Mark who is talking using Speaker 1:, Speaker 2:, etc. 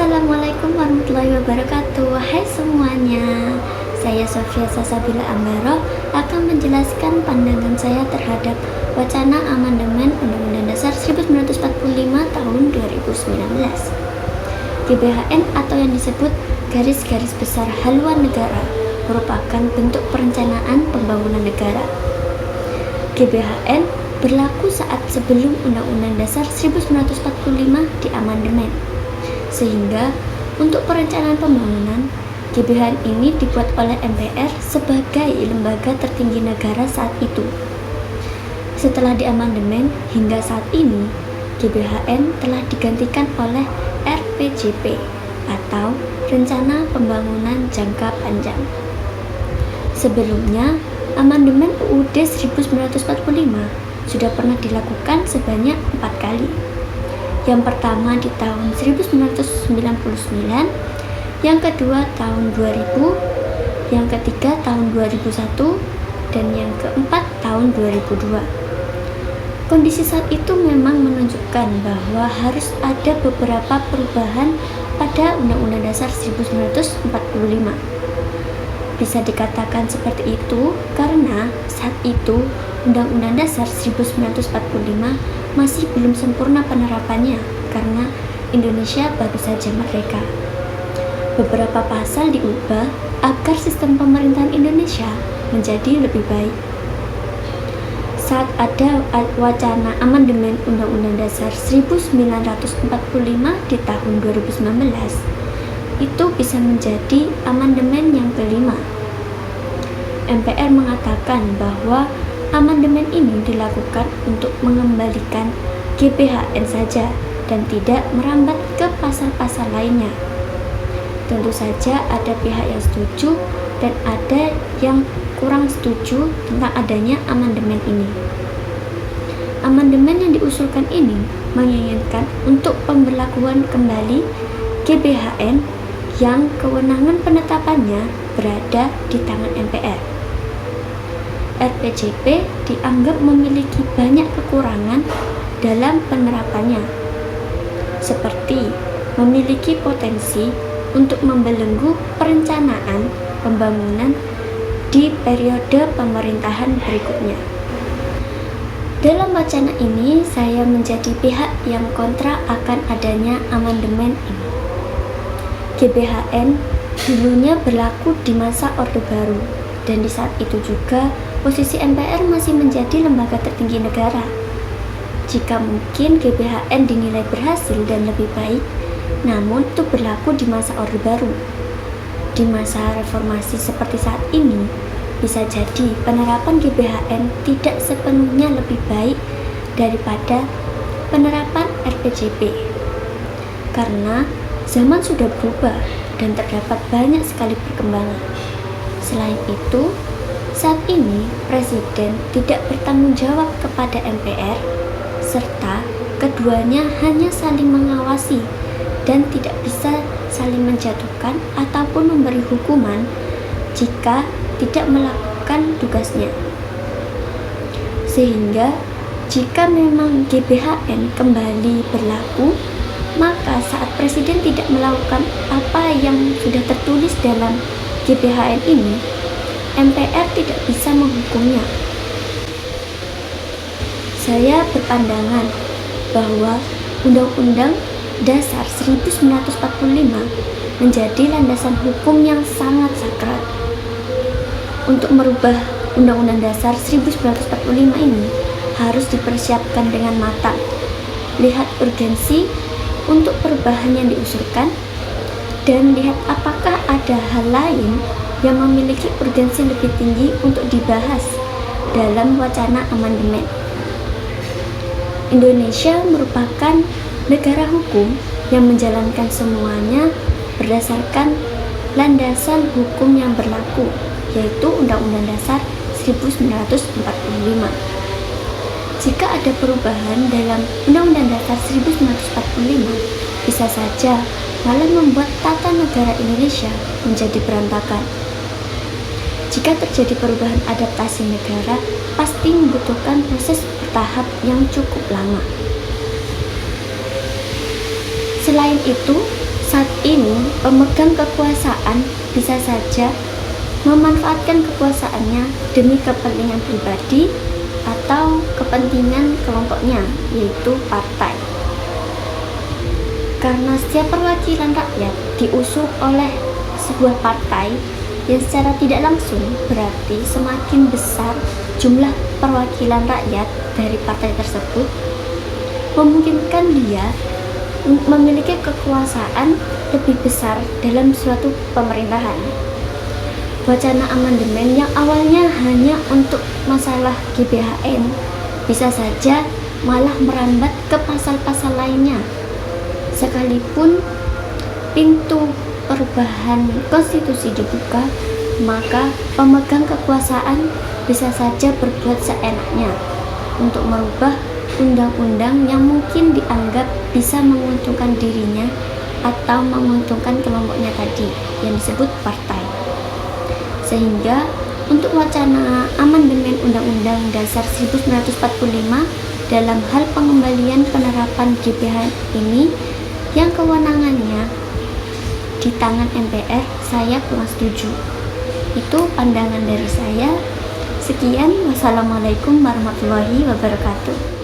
Speaker 1: Assalamualaikum warahmatullahi wabarakatuh. Hai semuanya, saya Sofia Sasabila Ambaro akan menjelaskan pandangan saya terhadap wacana amandemen Undang-Undang Dasar 1945 tahun 2019. GBHN atau yang disebut Garis-Garis Besar Haluan Negara merupakan bentuk perencanaan pembangunan negara. GBHN berlaku saat sebelum Undang-Undang Dasar 1945 diamandemen. Sehingga untuk perencanaan pembangunan, GBHN ini dibuat oleh MPR sebagai lembaga tertinggi negara saat itu. Setelah diamandemen hingga saat ini, GBHN telah digantikan oleh RPJP atau Rencana Pembangunan Jangka Panjang. Sebelumnya, amandemen UUD 1945 sudah pernah dilakukan sebanyak 4 kali. Yang pertama di tahun 1999, yang kedua tahun 2000, yang ketiga tahun 2001, dan yang keempat tahun 2002. Kondisi saat itu memang menunjukkan bahwa harus ada beberapa perubahan pada Undang-Undang Dasar 1945. Bisa dikatakan seperti itu karena saat itu Undang-Undang Dasar 1945 masih belum sempurna penerapannya karena Indonesia baru saja merdeka. Beberapa pasal diubah agar sistem pemerintahan Indonesia menjadi lebih baik. Saat ada wacana amandemen Undang-Undang Dasar 1945 di tahun 2019, itu bisa menjadi amandemen yang kelima. MPR mengatakan bahwa amandemen ini dilakukan untuk mengembalikan GBHN saja dan tidak merambat ke pasal-pasal lainnya. Tentu saja ada pihak yang setuju dan ada yang kurang setuju tentang adanya amandemen ini. Amandemen yang diusulkan ini menginginkan untuk pemberlakuan kembali GBHN yang kewenangan penetapannya berada di tangan MPR. RPJP dianggap memiliki banyak kekurangan dalam penerapannya, seperti memiliki potensi untuk membelenggu perencanaan pembangunan di periode pemerintahan berikutnya. Dalam wacana ini, saya menjadi pihak yang kontra akan adanya amandemen ini. GBHN dulunya berlaku di masa Orde Baru, dan di saat itu juga posisi MPR masih menjadi lembaga tertinggi negara. Jika mungkin GBHN dinilai berhasil dan lebih baik, namun itu berlaku di masa Orde Baru. Di masa reformasi seperti saat ini, bisa jadi penerapan GBHN tidak sepenuhnya lebih baik daripada penerapan RPJP. Karena zaman sudah berubah dan terdapat banyak sekali perkembangan. Selain itu, saat ini Presiden tidak bertanggung jawab kepada MPR, serta keduanya hanya saling mengawasi dan tidak bisa saling menjatuhkan ataupun memberi hukuman jika tidak melakukan tugasnya. Sehingga jika memang GBHN kembali berlaku, maka saat Presiden tidak melakukan apa yang sudah tertulis dalam GBHN ini, MPR tidak bisa menghukumnya. Saya berpandangan bahwa Undang-Undang Dasar 1945 menjadi landasan hukum yang sangat sakral. Untuk merubah Undang-Undang Dasar 1945 ini harus dipersiapkan dengan matang. Lihat urgensi untuk perubahan yang diusulkan dan lihat apakah ada hal lain yang memiliki urgensi lebih tinggi untuk dibahas dalam wacana amandemen. Indonesia merupakan negara hukum yang menjalankan semuanya berdasarkan landasan hukum yang berlaku, yaitu Undang-Undang Dasar 1945. Jika ada perubahan dalam Undang-Undang Dasar 1945, bisa saja malah membuat tata negara Indonesia menjadi berantakan. Jika terjadi perubahan adaptasi negara, pasti membutuhkan proses bertahap yang cukup lama. Selain itu, saat ini pemegang kekuasaan bisa saja memanfaatkan kekuasaannya demi kepentingan pribadi atau kepentingan kelompoknya, yaitu partai. Karena setiap perwakilan rakyat diusung oleh sebuah partai yang secara tidak langsung berarti semakin besar jumlah perwakilan rakyat dari partai tersebut memungkinkan dia memiliki kekuasaan lebih besar dalam suatu pemerintahan. Wacana amandemen yang awalnya hanya untuk masalah GBHN bisa saja malah merambat ke pasal-pasal lainnya. Sekalipun pintu perubahan konstitusi dibuka, maka pemegang kekuasaan bisa saja berbuat seenaknya untuk merubah undang-undang yang mungkin dianggap bisa menguntungkan dirinya atau menguntungkan kelompoknya tadi yang disebut partai. Sehingga untuk wacana amandemen Undang-Undang Dasar 1945 dalam hal pengembalian penerapan GBHN ini yang kewenangannya di tangan MPR, saya kurang setuju. Itu pandangan dari saya. Sekian, wassalamualaikum warahmatullahi wabarakatuh.